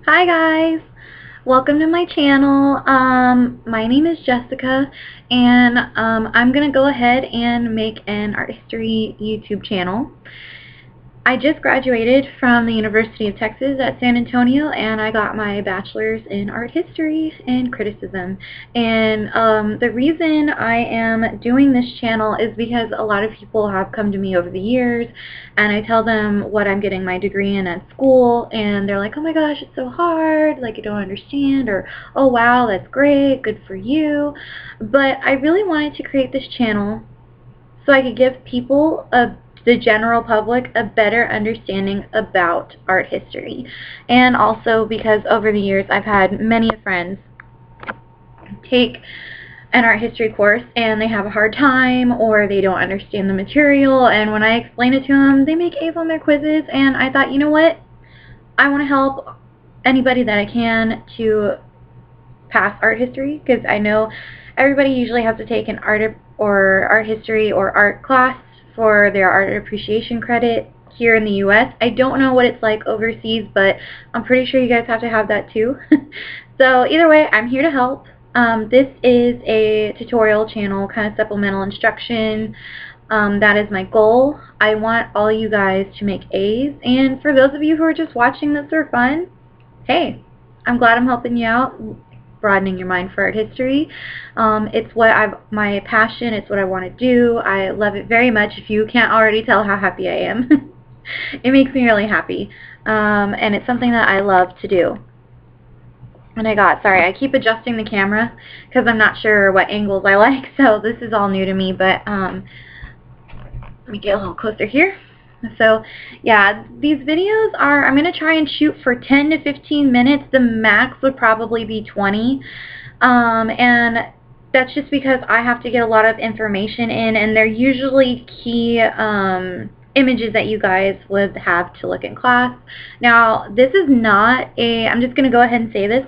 Hi guys, welcome to my channel. My name is Jessica, and I'm gonna go ahead and make an art history YouTube channel. I just graduated from the University of Texas at San Antonio, and I got my bachelor's in art history and criticism. And the reason I am doing this channel is because a lot of people have come to me over the years, and I tell them what I'm getting my degree in at school, and they're like, oh my gosh, it's so hard, like you don't understand, or oh wow, that's great, good for you. But I really wanted to create this channel so I could give people, the general public, a better understanding about art history. And also because over the years I've had many friends take an art history course and they have a hard time, or they don't understand the material, and when I explain it to them, they make A's on their quizzes. And I thought, you know what, I want to help anybody that I can to pass art history, because I know everybody usually has to take an art history or art class for their art appreciation credit here in the US. I don't know what it's like overseas, but I'm pretty sure you guys have to have that too. So either way, I'm here to help. This is a tutorial channel, kind of supplemental instruction. That is my goal. I want all you guys to make A's, and for those of you who are just watching this for fun, hey, I'm glad I'm helping you out, broadening your mind for art history. It's my passion. It's what I want to do. I love it very much. If you can't already tell how happy I am. It makes me really happy. And it's something that I love to do. And sorry, I keep adjusting the camera because I'm not sure what angles I like, so this is all new to me, but let me get a little closer here. So yeah, these videos I'm going to try and shoot for 10 to 15 minutes. The max would probably be 20. And that's just because I have to get a lot of information in, and they're usually key images that you guys would have to look in class. Now, this is not I'm just going to go ahead and say this.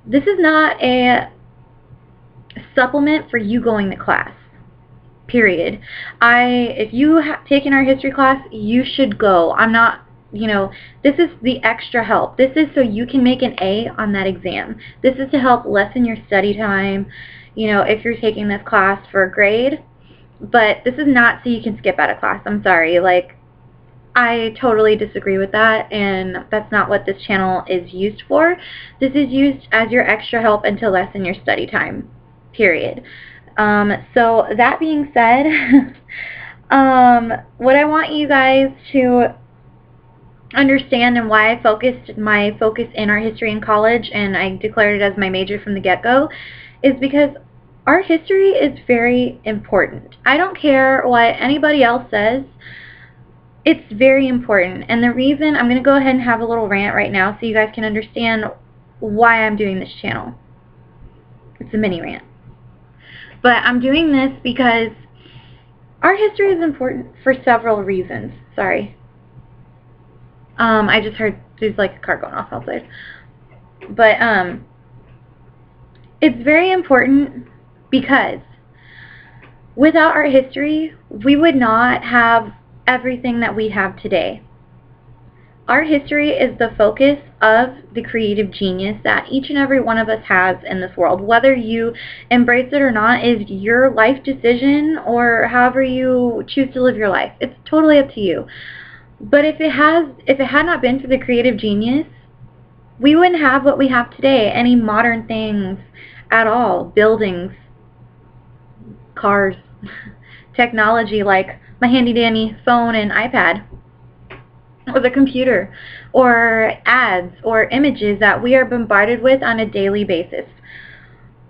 This is not a supplement for you going to class. Period. If you have taken our history class, you should go. I'm not, this is the extra help. This is so you can make an A on that exam. This is to help lessen your study time, if you're taking this class for a grade. But this is not so you can skip out of class. I'm sorry. I totally disagree with that, and that's not what this channel is used for. This is used as your extra help and to lessen your study time. Period. So that being said, what I want you guys to understand, and why I focused my focus in art history in college, and I declared it as my major from the get-go, is because art history is very important. I don't care what anybody else says. It's very important. And the reason, I'm going to go ahead and have a little rant right now so you guys can understand why I'm doing this channel. It's a mini rant. But I'm doing this because art history is important for several reasons. Sorry. I just heard there's like a car going off outside. But it's very important because without art history, we would not have everything that we have today. Art history is the focus of the creative genius that each and every one of us has in this world. Whether you embrace it or not is your life decision, or however you choose to live your life. It's totally up to you. But if it had not been for the creative genius, we wouldn't have what we have today. Any modern things at all. Buildings, cars, technology like my handy dandy phone and iPad, or the computer, or ads, or images that we are bombarded with on a daily basis.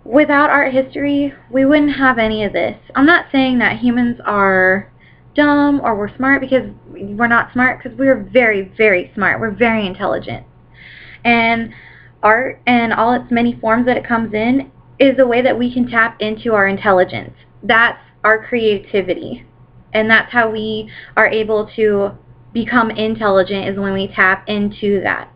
Without art history, we wouldn't have any of this. I'm not saying that humans are dumb or we're smart, because we're not smart, because we're very, very smart. We're very intelligent. And art, and all its many forms that it comes in, is a way that we can tap into our intelligence. That's our creativity. And that's how we are able to become intelligent, is when we tap into that.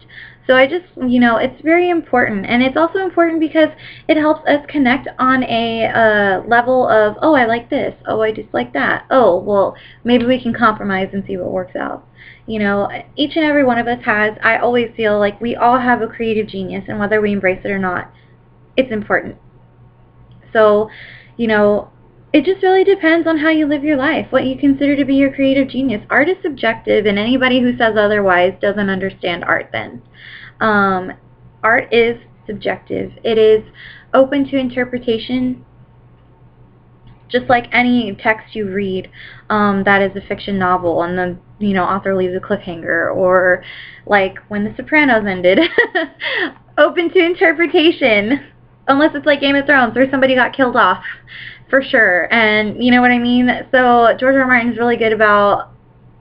So I just, it's very important. And it's also important because it helps us connect on a level of, oh, I like this. Oh, I dislike that. Oh, well, maybe we can compromise and see what works out. Each and every one of us has, I always feel like we all have a creative genius, and whether we embrace it or not, it's important. So, it just really depends on how you live your life, what you consider to be your creative genius. Art is subjective, and anybody who says otherwise doesn't understand art then. Art is subjective. It is open to interpretation, just like any text you read that is a fiction novel and the author leaves a cliffhanger, or like when The Sopranos ended. Open to interpretation, unless it's like Game of Thrones where somebody got killed off, for sure. And you know what I mean? So George R. Martin is really good about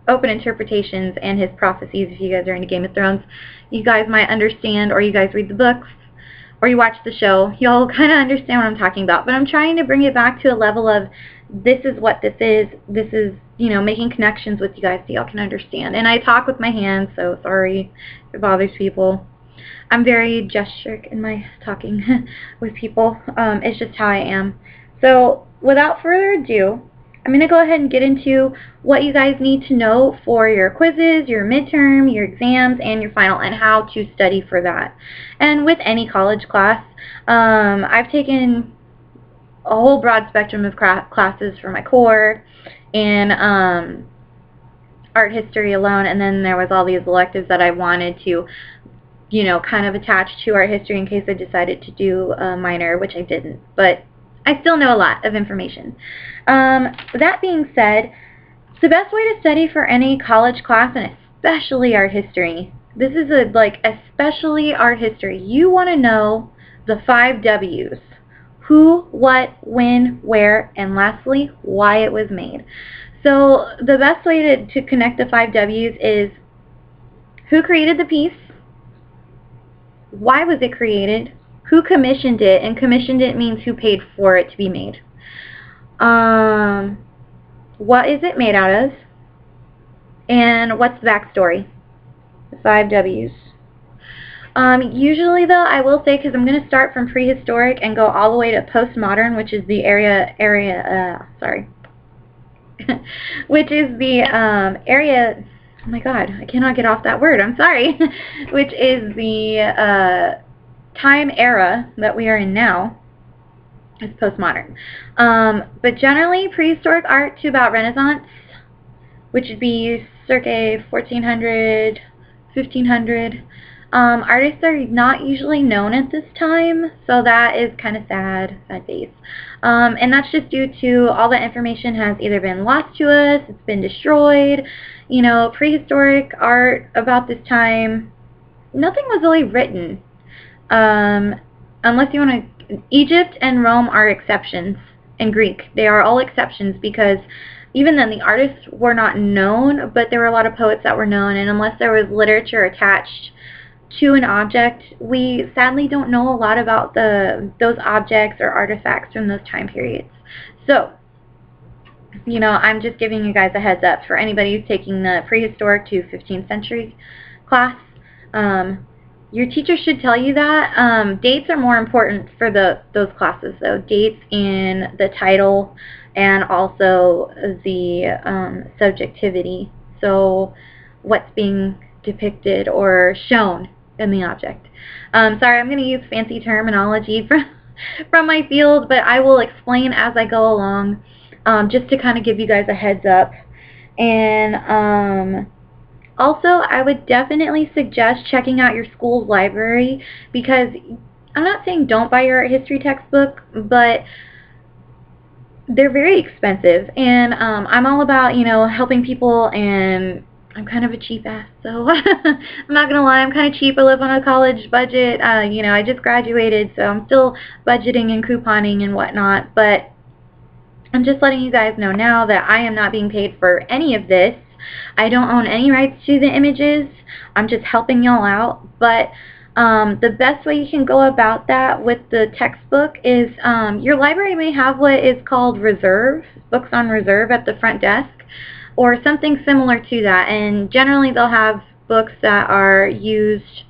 open interpretations and his prophecies. If you guys are into Game of Thrones, you guys might understand, or you guys read the books, or you watch the show, you'll kind of understand what I'm talking about. But I'm trying to bring it back to a level of, this is what this is. This is, making connections with you guys so y'all can understand. And I talk with my hands, so sorry if it bothers people. I'm very gesture in my talking with people. It's just how I am. So without further ado, I'm going to go ahead and get into what you guys need to know for your quizzes, your midterm, your exams, and your final, and how to study for that. And with any college class, I've taken a whole broad spectrum of classes for my core and art history alone, and then there was all these electives that I wanted to, kind of attach to art history in case I decided to do a minor, which I didn't, but I still know a lot of information. That being said, the best way to study for any college class, and especially art history, this is especially art history, you want to know the 5 W's. Who, what, when, where, and lastly, why it was made. So the best way to connect the 5 W's is who created the piece, why was it created, who commissioned it, and commissioned it means who paid for it to be made. What is it made out of, and what's the backstory? The 5 W's. Usually though, I will say, because I'm going to start from prehistoric and go all the way to postmodern, which is the which is the area, oh my god, I cannot get off that word, I'm sorry, which is the time era that we are in now, is postmodern. But generally, prehistoric art to about Renaissance, which would be circa 1400, 1500. Artists are not usually known at this time, so that is kind of sad face. And that's just due to all the information has either been lost to us, it's been destroyed. Prehistoric art about this time, nothing was really written. Unless you want to, Egypt and Rome are exceptions, and Greek. They are all exceptions because even then the artists were not known, but there were a lot of poets that were known, and unless there was literature attached to an object, we sadly don't know a lot about those objects or artifacts from those time periods. So, I'm just giving you guys a heads up for anybody who's taking the prehistoric to 15th century class. Your teacher should tell you that. Dates are more important for those classes, though. Dates in the title and also the subjectivity. So, what's being depicted or shown in the object. Sorry, I'm going to use fancy terminology from my field, but I will explain as I go along, just to kind of give you guys a heads up. And also, I would definitely suggest checking out your school's library, because I'm not saying don't buy your art history textbook, but they're very expensive, and I'm all about, helping people, and I'm kind of a cheap ass, so I'm not going to lie, I'm kind of cheap. I live on a college budget. I just graduated, so I'm still budgeting and couponing and whatnot, but I'm just letting you guys know now that I am not being paid for any of this. I don't own any rights to the images. I'm just helping y'all out, but the best way you can go about that with the textbook is your library may have what is called reserve, books on reserve at the front desk, or something similar to that, and generally they'll have books that are used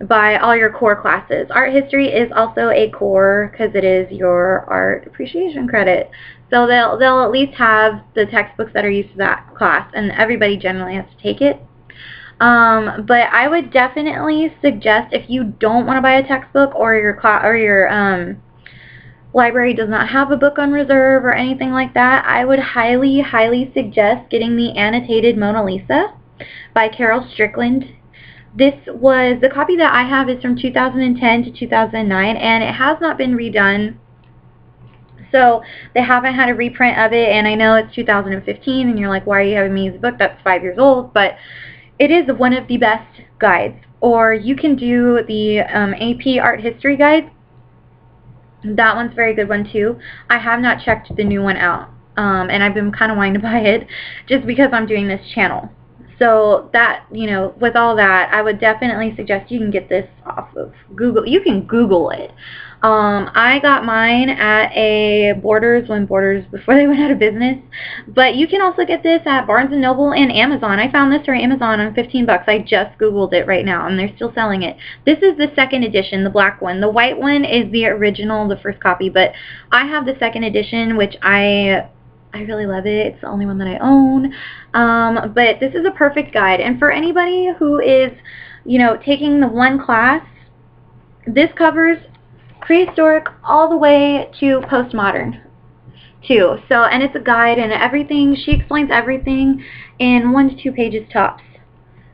by all your core classes. Art history is also a core because it is your art appreciation credit. So they'll at least have the textbooks that are used to that class, and everybody generally has to take it. But I would definitely suggest, if you don't want to buy a textbook, or your library does not have a book on reserve or anything like that, I would highly, highly suggest getting the Annotated Mona Lisa by Carol Strickland. The copy that I have is from 2010 to 2009, and it has not been redone. So they haven't had a reprint of it, and I know it's 2015, and you're like, why are you having me use a book that's 5 years old? But it is one of the best guides. Or you can do the AP Art History Guide. That one's a very good one too. I have not checked the new one out, and I've been kind of wanting to buy it just because I'm doing this channel. So that, with all that, I would definitely suggest you can get this off of Google. You can Google it. I got mine at a Borders before they went out of business. But you can also get this at Barnes & Noble and Amazon. I found this for Amazon on 15 bucks. I just Googled it right now, and they're still selling it. This is the second edition, the black one. The white one is the original, the first copy, but I have the second edition, which I really love it. It's the only one that I own. But this is a perfect guide. And for anybody who is, taking the one class, this covers prehistoric all the way to postmodern too. So, and it's a guide and everything. She explains everything in 1 to 2 pages tops,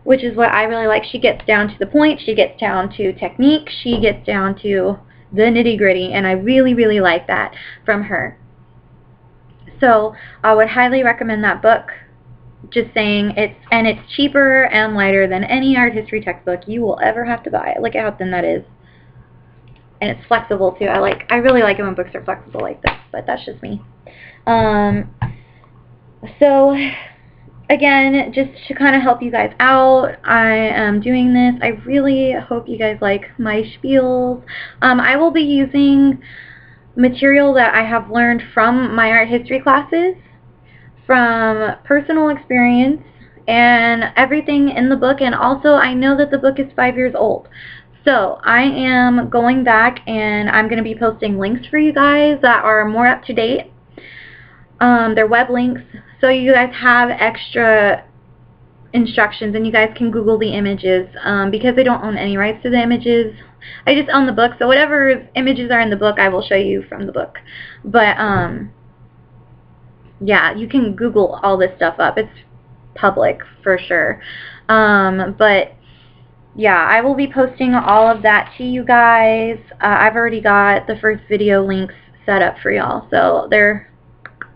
which is what I really like. She gets down to the point. She gets down to technique. She gets down to the nitty-gritty, and I really, really like that from her. So I would highly recommend that book. Just saying, it's cheaper and lighter than any art history textbook you will ever have to buy. Look at how thin that is. And it's flexible too. I really like it when books are flexible like this, but that's just me. So again, just to kind of help you guys out, I am doing this. I really hope you guys like my spiels. I will be using material that I have learned from my art history classes, from personal experience, and everything in the book. And also, I know that the book is 5 years old. So I am going back, and I'm going to be posting links for you guys that are more up to date. They're web links, so you guys have extra instructions, and you guys can Google the images, because they don't own any rights to the images. I just own the book, so whatever images are in the book, I will show you from the book. But yeah, you can Google all this stuff up. It's public for sure. But yeah, I will be posting all of that to you guys. I've already got the first video links set up for y'all, so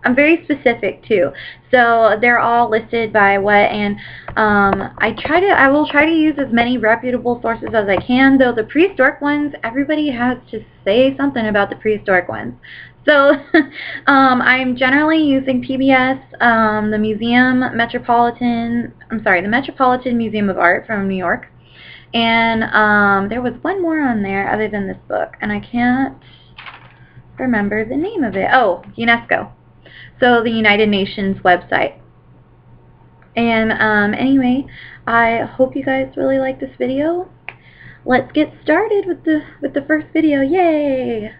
I'm very specific too. So they're all listed by what, and I will try to use as many reputable sources as I can, though the prehistoric ones, everybody has to say something about the prehistoric ones. So I'm generally using PBS, the Metropolitan Museum of Art from New York, and there was one more on there other than this book, and I can't remember the name of it. Oh, UNESCO. So the United Nations website. And anyway, I hope you guys really like this video. Let's get started with the first video. Yay!